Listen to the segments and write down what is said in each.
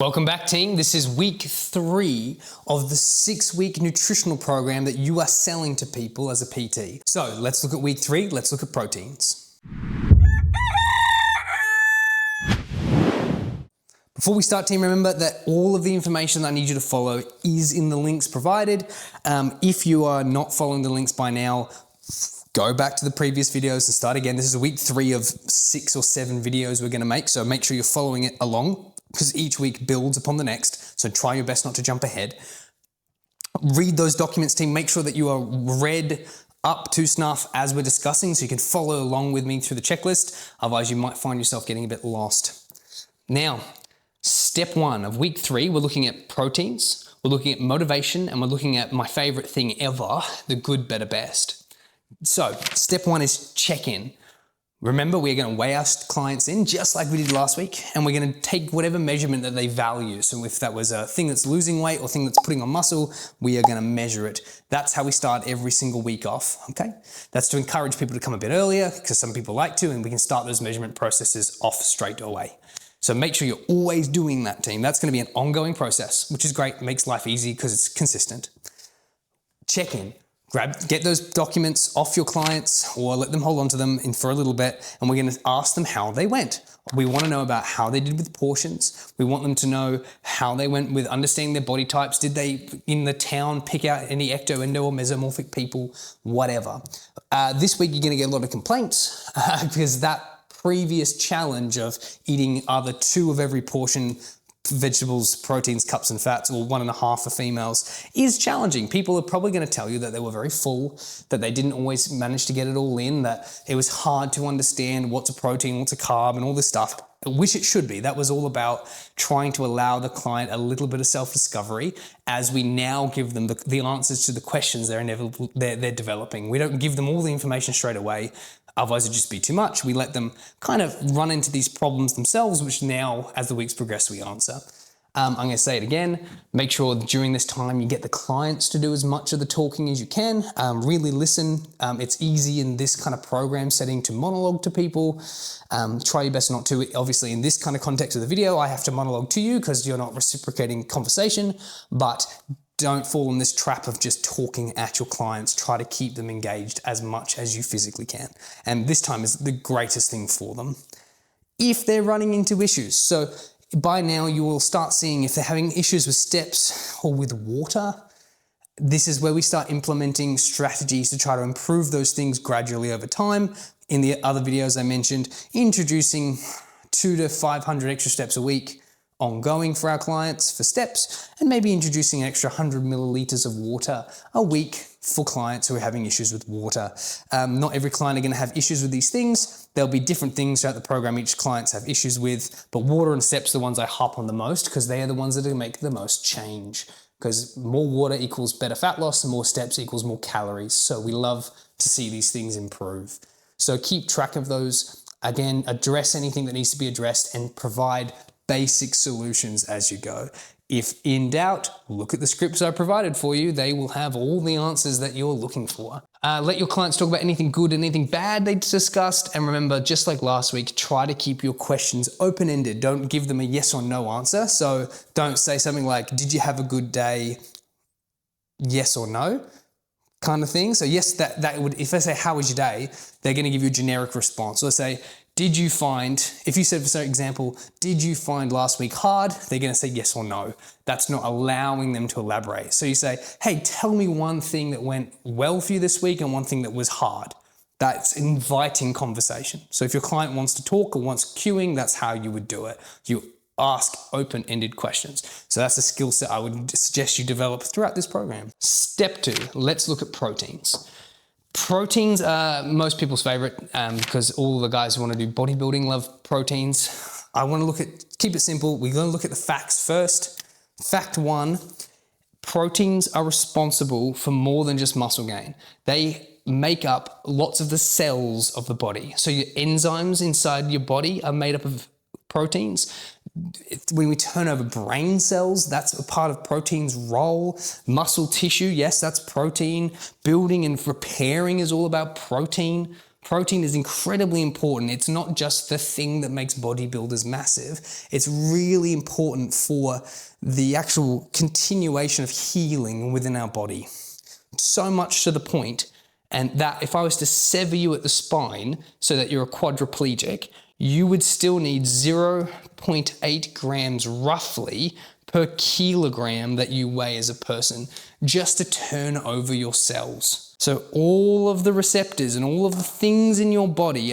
Welcome back, team. This is week 3 of the 6-week nutritional program that you are selling to people as a PT. So let's look at week 3. Let's look at proteins. Before we start, team, remember that all of the information that I need you to follow is in the links provided. If you are not following the links by now, go back to the previous videos and start again. This is week 3 of 6 or 7 videos we're going to make, so make sure you're following it along, because each week builds upon the next, so try your best not to jump ahead. Read those documents, team. Make sure that you are read up to snuff as we're discussing, so you can follow along with me through the checklist. Otherwise, you might find yourself getting a bit lost. Now, step 1 of week 3, we're looking at proteins, we're looking at motivation, and we're looking at my favorite thing ever, the good, better, best. So, step 1 is check-in. Remember, we're going to weigh our clients in just like we did last week, and we're going to take whatever measurement that they value. So if that was a thing that's losing weight or thing that's putting on muscle, we are going to measure it. That's how we start every single week off, okay? That's to encourage people to come a bit earlier, because some people like to, and we can start those measurement processes off straight away. So make sure you're always doing that, team. That's going to be an ongoing process, which is great. It makes life easy because it's consistent. Check in. Get those documents off your clients or let them hold on to them for a little bit, and we're going to ask them how they went. We want to know about how they did with portions. We want them to know how they went with understanding their body types. Did they, in the town, pick out any ecto, endo, or mesomorphic people? Whatever. This week, you're going to get a lot of complaints because that previous challenge of eating either 2 of every portion, vegetables, proteins, cups and fats, or 1.5 for females, is challenging. People are probably going to tell you that they were very full, that they didn't always manage to get it all in, that it was hard to understand what's a protein, what's a carb, and all this stuff, which it should be. That was all about trying to allow the client a little bit of self-discovery as we now give them the answers to the questions they're developing. We don't give them all the information straight away. Otherwise, it'd just be too much. We let them kind of run into these problems themselves, which now, as the weeks progress, we answer. I'm going to say it again. Make sure that during this time you get the clients to do as much of the talking as you can. Really listen. It's easy in this kind of program setting to monologue to people. Try your best not to. Obviously, in this kind of context of the video, I have to monologue to you because you're not reciprocating conversation, but don't fall in this trap of just talking at your clients. Try to keep them engaged as much as you physically can. And this time is the greatest thing for them. If they're running into issues, so by now you will start seeing if they're having issues with steps or with water, this is where we start implementing strategies to try to improve those things gradually over time. In the other videos I mentioned, introducing 200 to 500 extra steps a week, ongoing for our clients for steps, and maybe introducing an extra 100 milliliters of water a week for clients who are having issues with water. Not every client are going to have issues with these things. There'll be different things throughout the program each clients have issues with, but water and steps are the ones I harp on the most because they are the ones that are going to make the most change, because more water equals better fat loss and more steps equals more calories. So we love to see these things improve. So keep track of those. Again, address anything that needs to be addressed and provide basic solutions as you go. If in doubt, look at the scripts I provided for you. They will have all the answers that you're looking for. Let your clients talk about anything good and anything bad they discussed. And remember, just like last week, try to keep your questions open-ended. Don't give them a yes or no answer. So don't say something like, did you have a good day? Yes or no kind of thing. So yes, that would, if they say, how was your day? They're going to give you a generic response. So let's say, did you find, if you said, for example, did you find last week hard? They're going to say yes or no. That's not allowing them to elaborate. So you say, hey, tell me one thing that went well for you this week and one thing that was hard. That's inviting conversation. So if your client wants to talk or wants cueing, that's how you would do it. You ask open-ended questions. So that's a skill set I would suggest you develop throughout this program. Step 2, let's look at proteins. Proteins are most people's favorite because all the guys who want to do bodybuilding love proteins. I want to keep it simple. We're going to look at the facts first. Fact 1, proteins are responsible for more than just muscle gain. They make up lots of the cells of the body. So your enzymes inside your body are made up of proteins. When we turn over brain cells, that's a part of protein's role. Muscle tissue, yes, that's protein. Building and repairing is all about protein. Protein is incredibly important. It's not just the thing that makes bodybuilders massive. It's really important for the actual continuation of healing within our body. So much to the point, and that if I was to sever you at the spine so that you're a quadriplegic, you would still need 0.8 grams roughly per kilogram that you weigh as a person just to turn over your cells. So all of the receptors and all of the things in your body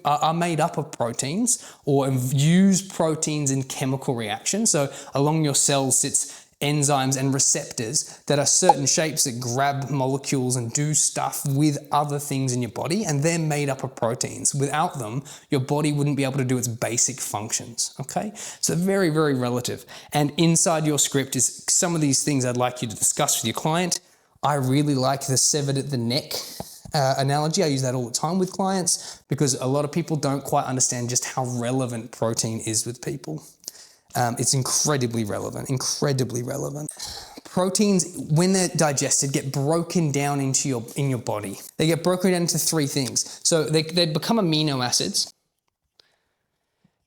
are made up of proteins or use proteins in chemical reactions. So along your cells sits enzymes and receptors that are certain shapes that grab molecules and do stuff with other things in your body, and they're made up of proteins. Without them, your body wouldn't be able to do its basic functions, okay? So very, very relative. And inside your script is some of these things I'd like you to discuss with your client. I really like the severed at the neck analogy. I use that all the time with clients because a lot of people don't quite understand just how relevant protein is with people. It's incredibly relevant, incredibly relevant. Proteins, when they're digested, get broken down in your body. They get broken down into three things. So they become amino acids.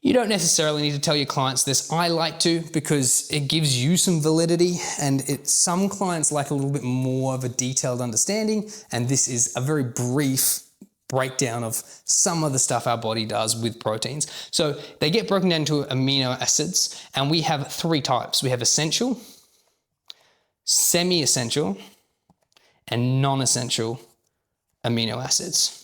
You don't necessarily need to tell your clients this. I like to because it gives you some validity, and some clients like a little bit more of a detailed understanding, and this is a very brief breakdown of some of the stuff our body does with proteins. So they get broken down into amino acids, and we have three types. We have essential, semi-essential, and non-essential amino acids.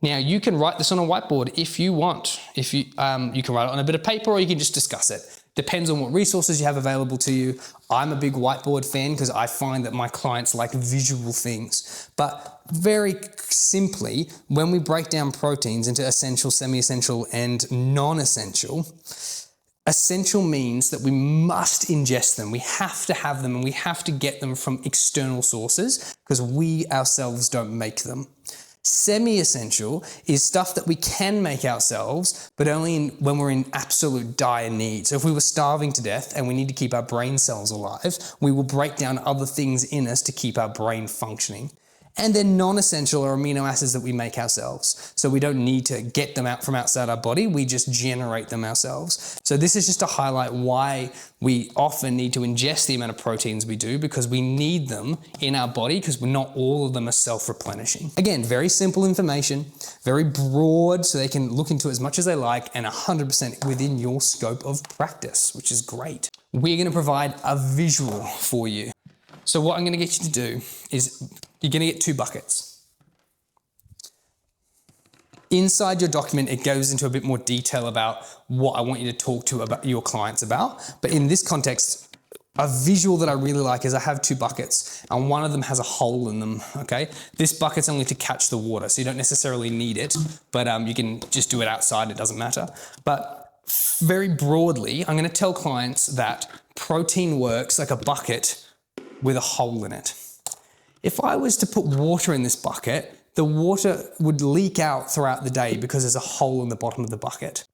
Now you can write this on a whiteboard if you want. You can write it on a bit of paper, or you can just discuss it. Depends on what resources you have available to you. I'm a big whiteboard fan because I find that my clients like visual things. But very simply, when we break down proteins into essential, semi-essential, and non-essential, essential means that we must ingest them. We have to have them, and we have to get them from external sources because we ourselves don't make them. Semi-essential is stuff that we can make ourselves, but only when we're in absolute dire need. So if we were starving to death and we need to keep our brain cells alive, we will break down other things in us to keep our brain functioning. And then non-essential are amino acids that we make ourselves. So we don't need to get them out from outside our body, we just generate them ourselves. So this is just to highlight why we often need to ingest the amount of proteins we do, because we need them in our body because not all of them are self-replenishing. Again, very simple information, very broad, so they can look into as much as they like, and 100% within your scope of practice, which is great. We're going to provide a visual for you. So what I'm going to get you to do is you're going to get two buckets. Inside your document, it goes into a bit more detail about what I want you to talk to about your clients about. But in this context, a visual that I really like is I have two buckets, and one of them has a hole in them, okay? This bucket's only to catch the water, so you don't necessarily need it, but you can just do it outside, it doesn't matter. But very broadly, I'm going to tell clients that protein works like a bucket with a hole in it. If I was to put water in this bucket, the water would leak out throughout the day because there's a hole in the bottom of the bucket.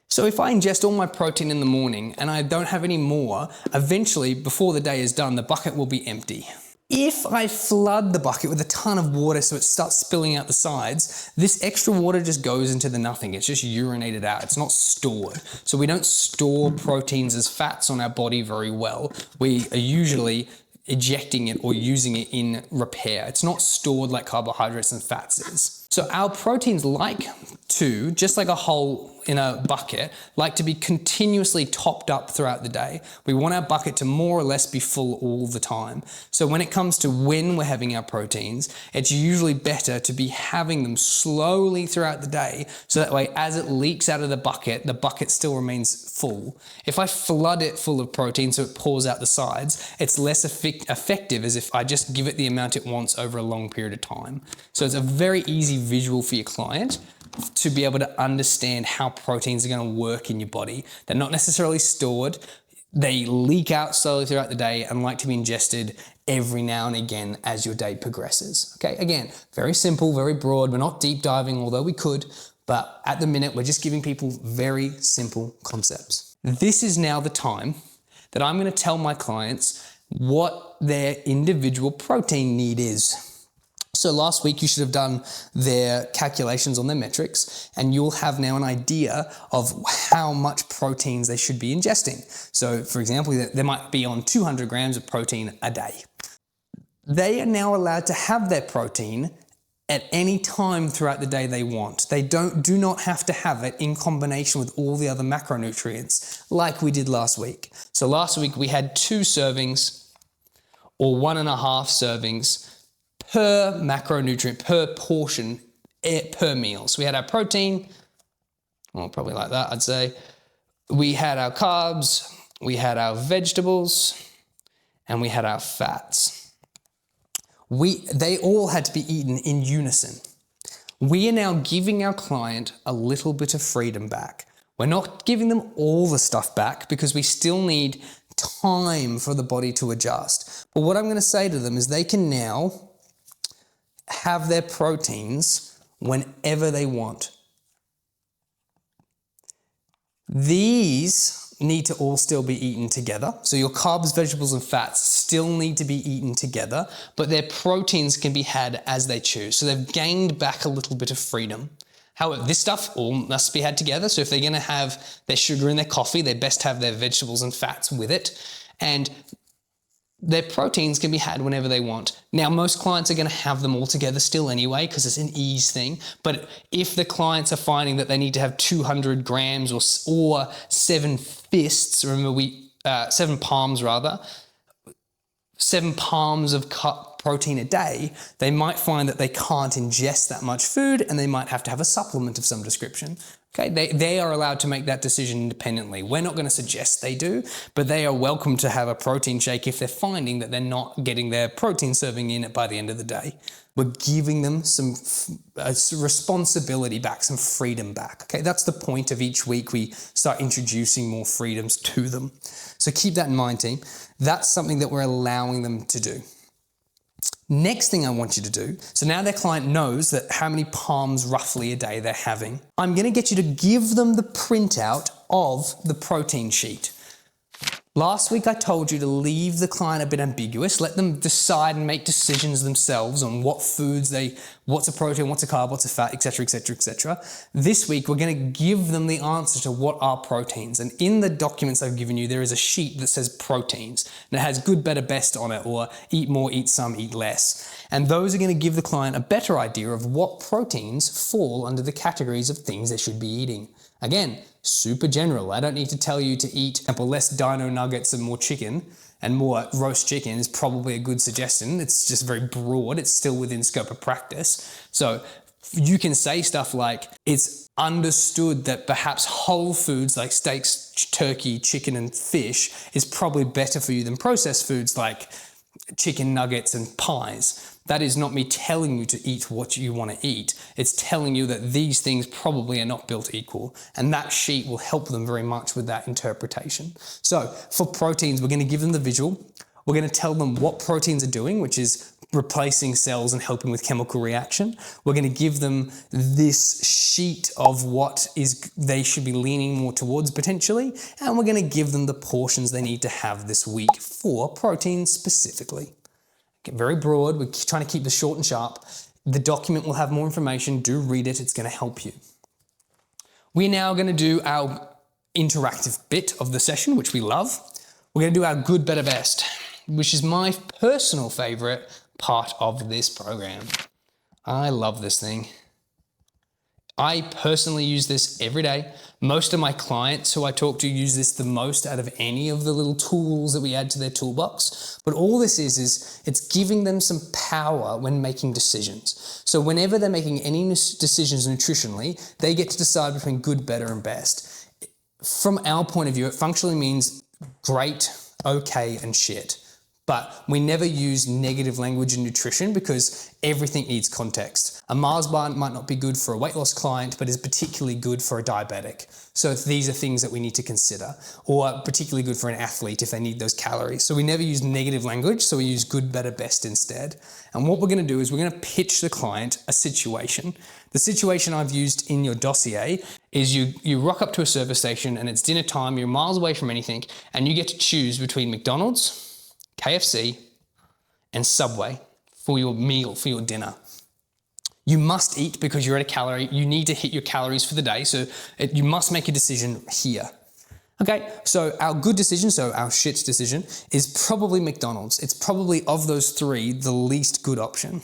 So if I ingest all my protein in the morning and I don't have any more, eventually, before the day is done, the bucket will be empty. If I flood the bucket with a ton of water so it starts spilling out the sides, this extra water just goes into the nothing. It's just urinated out. It's not stored. So we don't store proteins as fats on our body very well. We are usually ejecting it or using it in repair. It's not stored like carbohydrates and fats is. So our proteins like to, just like a hole in a bucket, like to be continuously topped up throughout the day. We want our bucket to more or less be full all the time. So when it comes to when we're having our proteins, it's usually better to be having them slowly throughout the day, so that way as it leaks out of the bucket still remains full. If I flood it full of protein so it pours out the sides, it's less effective as if I just give it the amount it wants over a long period of time. So it's a very easy visual for your client to be able to understand how proteins are going to work in your body. They're not necessarily stored. They leak out slowly throughout the day and like to be ingested every now and again as your day progresses. Okay, again, very simple, very broad. We're not deep diving, although we could, but at the minute, we're just giving people very simple concepts. This is now the time that I'm going to tell my clients what their individual protein need is. So last week you should have done their calculations on their metrics, and you'll have now an idea of how much proteins they should be ingesting. So for example, they might be on 200 grams of protein a day. They are now allowed to have their protein at any time throughout the day they want. They do not have to have it in combination with all the other macronutrients like we did last week. So last week we had 2 servings or 1.5 servings per macronutrient, per portion, per meal. So we had our protein, well, probably like that, I'd say. We had our carbs, we had our vegetables, and we had our fats. They all had to be eaten in unison. We are now giving our client a little bit of freedom back. We're not giving them all the stuff back because we still need time for the body to adjust. But what I'm going to say to them is they can now have their proteins whenever they want. These need to all still be eaten together. So your carbs, vegetables, and fats still need to be eaten together, but their proteins can be had as they choose. So they've gained back a little bit of freedom. However, this stuff all must be had together. So if they're going to have their sugar in their coffee, they best have their vegetables and fats with it. And their proteins can be had whenever they want. Now, most clients are going to have them all together still anyway because it's an ease thing. But if the clients are finding that they need to have 200 grams or 7 fists, remember 7 palms rather, 7 palms of protein a day, they might find that they can't ingest that much food and they might have to have a supplement of some description. Okay, they are allowed to make that decision independently. We're not going to suggest they do, but they are welcome to have a protein shake if they're finding that they're not getting their protein serving in by the end of the day. We're giving them some responsibility back, some freedom back. Okay, that's the point of each week we start introducing more freedoms to them. So keep that in mind, team. That's something that we're allowing them to do. Next thing I want you to do, so now their client knows that how many palms roughly a day they're having. I'm going to get you to give them the printout of the protein sheet. Last week I told you to leave the client a bit ambiguous, let them decide and make decisions themselves on what foods what's a protein, what's a carb, what's a fat, etc., etc., etc. This week we're going to give them the answer to what are proteins. And in the documents I've given you, there is a sheet that says proteins. And it has good, better, best on it, or eat more, eat some, eat less. And those are going to give the client a better idea of what proteins fall under the categories of things they should be eating. Again, super general. I don't need to tell you to eat less dino nuggets and more chicken, and more roast chicken is probably a good suggestion. It's just very broad. It's still within scope of practice. So you can say stuff like, it's understood that perhaps whole foods like steaks, turkey, chicken, and fish is probably better for you than processed foods like chicken nuggets and pies. That is not me telling you to eat what you want to eat. It's telling you that these things probably are not built equal. And that sheet will help them very much with that interpretation. So for proteins, we're going to give them the visual. We're going to tell them what proteins are doing, which is replacing cells and helping with chemical reaction. We're going to give them this sheet of what they should be leaning more towards potentially. And we're going to give them the portions they need to have this week for proteins specifically. Very broad. We're trying to keep this short and sharp. The document will have more information. Do read it. It's going to help you. We're now going to do our interactive bit of the session, which we love. We're going to do our good, better, best, which is my personal favorite part of this program. I love this thing. I personally use this every day. Most of my clients who I talk to use this the most out of any of the little tools that we add to their toolbox. But all this is it's giving them some power when making decisions. So whenever they're making any decisions nutritionally, they get to decide between good, better, and best. From our point of view, it functionally means great, okay, and shit. But we never use negative language in nutrition because everything needs context. A Mars bar might not be good for a weight loss client, but is particularly good for a diabetic. So these are things that we need to consider, or particularly good for an athlete if they need those calories. So we never use negative language, so we use good, better, best instead. And what we're going to do is we're going to pitch the client a situation. The situation I've used in your dossier is you rock up to a service station and it's dinner time, you're miles away from anything, and you get to choose between McDonald's, KFC, and Subway for your meal, for your dinner. You must eat because you're at a calorie. You need to hit your calories for the day. So you must make a decision here. Okay, so our good decision, so our shit decision, is probably McDonald's. It's probably, of those three, the least good option.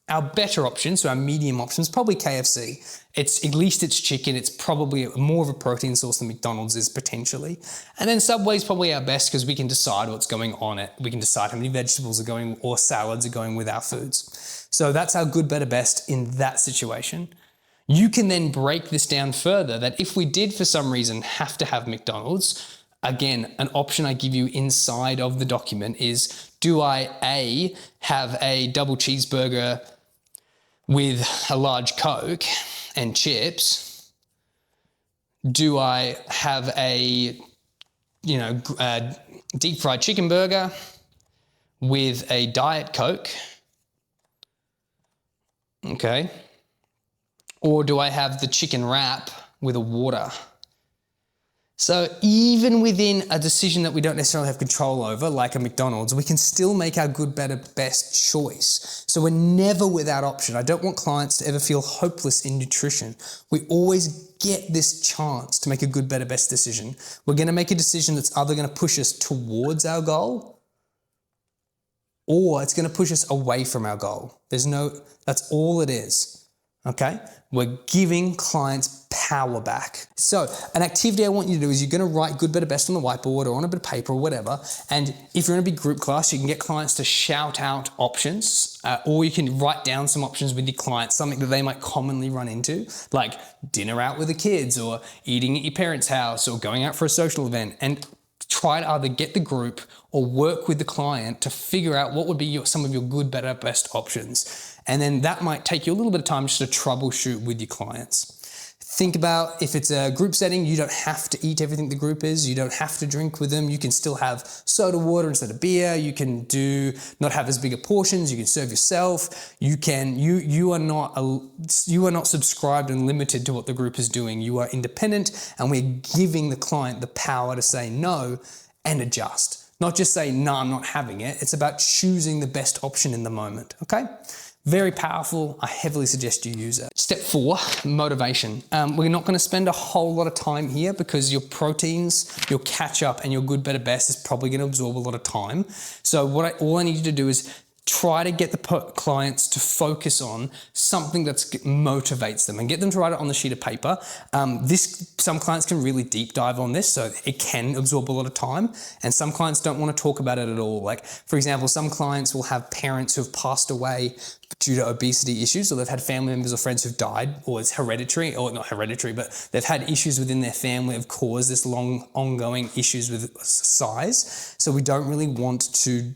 Our better option, so our medium option, is probably KFC. At least it's chicken. It's probably more of a protein source than McDonald's is potentially. And then Subway's probably our best because we can decide what's going on it. We can decide how many vegetables are going or salads are going with our foods. So that's our good, better, best in that situation. You can then break this down further that if we did for some reason have to have McDonald's, again, an option I give you inside of the document is, do I A, have a double cheeseburger with a large Coke and chips? Do I have a, deep fried chicken burger with a Diet Coke? Okay. Or do I have the chicken wrap with a water? So even within a decision that we don't necessarily have control over, like a McDonald's, we can still make our good, better, best choice. So we're never without option. I don't want clients to ever feel hopeless in nutrition. We always get this chance to make a good, better, best decision. We're going to make a decision that's either going to push us towards our goal or it's going to push us away from our goal. That's all it is. Okay, we're giving clients power back. So an activity I want you to do is you're going to write good, better, best on the whiteboard or on a bit of paper or whatever. And if you're in a big group class, you can get clients to shout out options, or you can write down some options with your clients, something that they might commonly run into, like dinner out with the kids or eating at your parents' house or going out for a social event, and try to either get the group or work with the client to figure out what would be some of your good, better, best options. And then that might take you a little bit of time just to troubleshoot with your clients. Think about if it's a group setting, you don't have to eat everything the group is. You don't have to drink with them. You can still have soda water instead of beer. You can not have as big a portions. You can serve yourself. You are not subscribed and limited to what the group is doing. You are independent, and we're giving the client the power to say no and adjust. Not just say, no, I'm not having it. It's about choosing the best option in the moment, okay? Very powerful. I heavily suggest you use it. Step 4, motivation. We're not going to spend a whole lot of time here because your proteins, your catch up, and your good, better, best is probably going to absorb a lot of time. So all I need you to do is try to get the clients to focus on something that motivates them and get them to write it on the sheet of paper. Some clients can really deep dive on this, so it can absorb a lot of time, and some clients don't want to talk about it at all. Like, for example, some clients will have parents who have passed away due to obesity issues, or they've had family members or friends who've died, or it's hereditary, or not hereditary, but they've had issues within their family have caused this long ongoing issues with size. So we don't really want to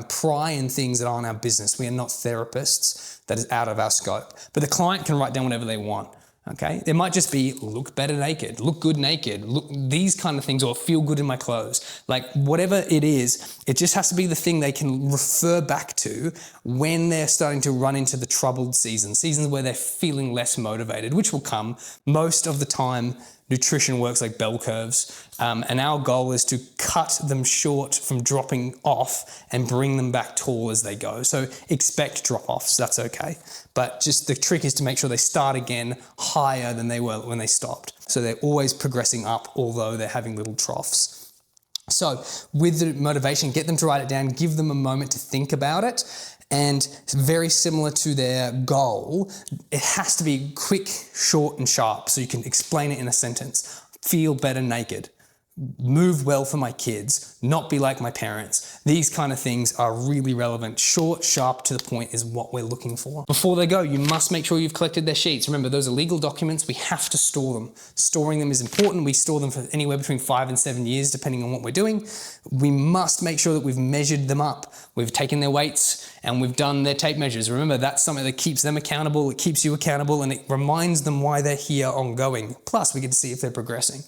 pry in things that aren't our business. We are not therapists. That is out of our scope. But the client can write down whatever they want. Okay, it might just be look better naked, look good naked, look these kind of things, or feel good in my clothes. Like whatever it is, it just has to be the thing they can refer back to when they're starting to run into the troubled seasons where they're feeling less motivated, which will come most of the time. Nutrition works like bell curves, and our goal is to cut them short from dropping off and bring them back tall as they go. So expect drop-offs, that's okay. But just the trick is to make sure they start again higher than they were when they stopped. So they're always progressing up, although they're having little troughs. So with the motivation, get them to write it down, give them a moment to think about it. And very similar to their goal, it has to be quick, short, and sharp so you can explain it in a sentence. Feel better naked. Move well for my kids, not be like my parents. These kind of things are really relevant. Short, sharp, to the point is what we're looking for. Before they go, you must make sure you've collected their sheets. Remember, those are legal documents. We have to store them. Storing them is important. We store them for anywhere between 5 and 7 years, depending on what we're doing. We must make sure that we've measured them up. We've taken their weights and we've done their tape measures. Remember, that's something that keeps them accountable. It keeps you accountable, and it reminds them why they're here ongoing. Plus, we get to see if they're progressing.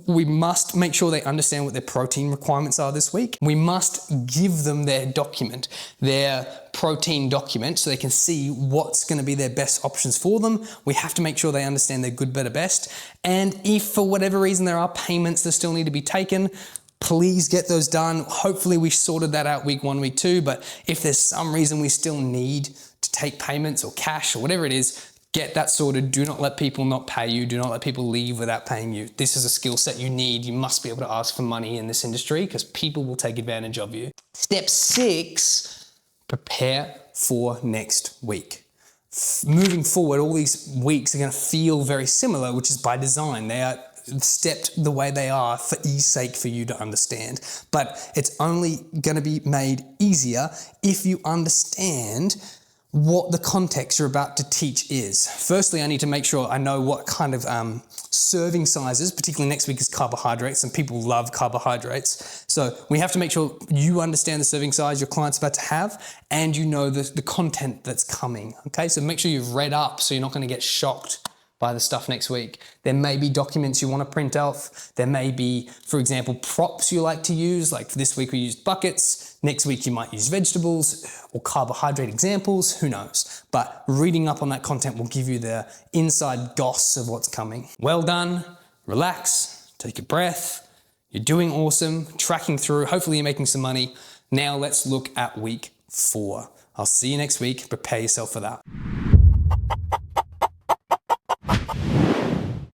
We must make sure they understand what their protein requirements are this week. We must give them their document, their protein document, so they can see what's going to be their best options for them. We have to make sure they understand their good, better, best. And if for whatever reason there are payments that still need to be taken, please get those done. Hopefully we sorted that out week 1, week 2, but if there's some reason we still need to take payments or cash or whatever it is, get that sorted. Do not let people not pay you. Do not let people leave without paying you. This is a skill set you need. You must be able to ask for money in this industry because people will take advantage of you. Step 6, prepare for next week. Moving forward, all these weeks are going to feel very similar, which is by design. They are stepped the way they are for ease sake for you to understand. But it's only going to be made easier if you understand what the context you're about to teach is. Firstly, I need to make sure I know what kind of serving sizes, particularly next week is carbohydrates, and people love carbohydrates. So we have to make sure you understand the serving size your client's about to have, and you know the content that's coming, okay? So make sure you've read up so you're not gonna get shocked by the stuff next week. There may be documents you want to print off. There may be, for example, props you like to use. Like for this week we used buckets. Next week you might use vegetables or carbohydrate examples, who knows? But reading up on that content will give you the inside goss of what's coming. Well done, relax, take a breath. You're doing awesome, tracking through. Hopefully you're making some money. Now let's look at week 4. I'll see you next week. Prepare yourself for that.